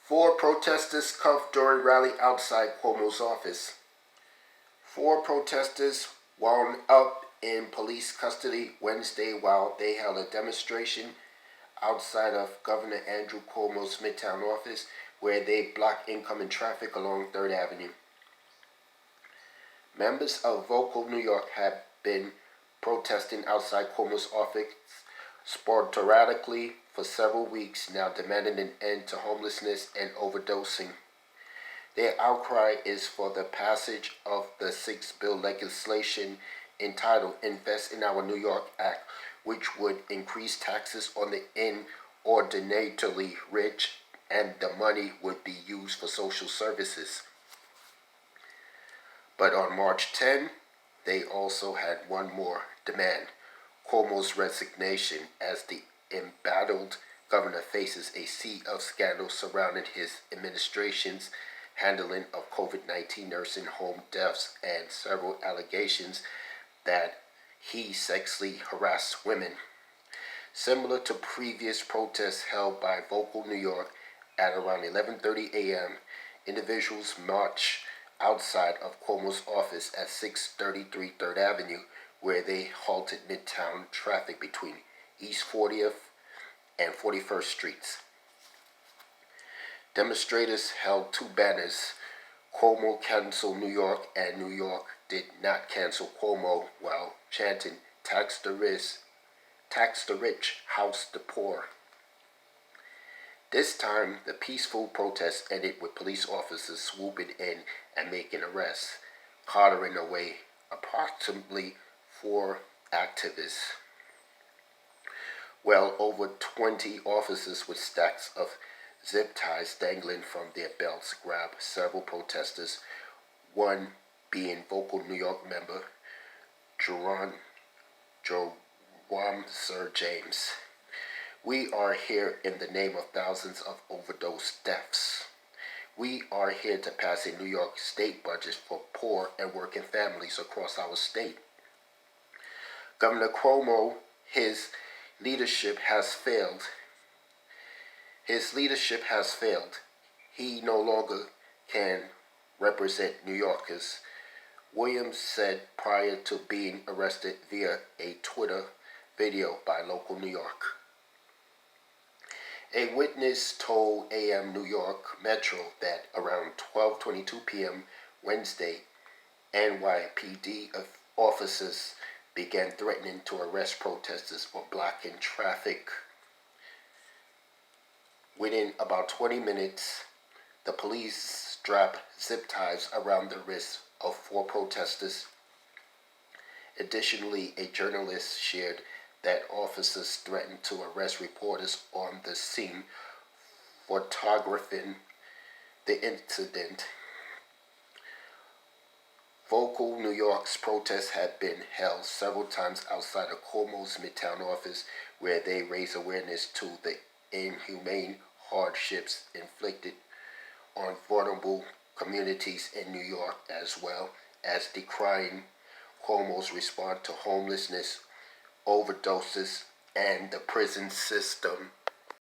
Four protesters cuffed during rally outside Cuomo's office. Four protesters wound up in police custody Wednesday while they held a demonstration outside of Governor Andrew Cuomo's Midtown office, where they blocked incoming traffic along 3rd Avenue. Members of Vocal New York have been protesting outside Cuomo's office sporadically for several weeks now, demanding an end to homelessness and overdosing. Their outcry is for the passage of the six-bill legislation entitled Invest in Our New York Act, which would increase taxes on the inordinately rich, and the money would be used for social services. But on March 10, they also had one more demand: Cuomo's resignation, as the embattled governor faces a sea of scandals surrounding his administration's handling of COVID-19 nursing home deaths and several allegations that he sexually harassed women. Similar to previous protests held by Vocal New York, at around 11:30 a.m., individuals marched outside of Cuomo's office at 633 3rd Avenue, where they halted Midtown traffic between East 40th and 41st Streets. Demonstrators held two banners: Cuomo canceled New York and New York did not cancel Cuomo, while chanting tax the rich, house the poor. This time, the peaceful protest ended with police officers swooping in and making arrests, carting away approximately 4 activists. Well over 20 officers with stacks of zip ties dangling from their belts grabbed several protesters, one being Vocal New York member Jerome Sir James. "We are here in the name of thousands of overdose deaths. We are here to pass a New York state budget for poor and working families across our state. Governor Cuomo, his leadership has failed. He no longer can represent New Yorkers," Williams said prior to being arrested via a Twitter video by Local New York. A witness told AM New York Metro that around 12:22 p.m. Wednesday, NYPD officers began threatening to arrest protesters for blocking traffic. Within about 20 minutes, the police strapped zip ties around the wrists of 4 protesters. Additionally, a journalist shared that officers threatened to arrest reporters on the scene photographing the incident. Vocal New York's protests had been held several times outside of Cuomo's Midtown office, where they raised awareness to the inhumane hardships inflicted on vulnerable communities in New York, as well as decrying Cuomo's response to homelessness, overdoses, and the prison system.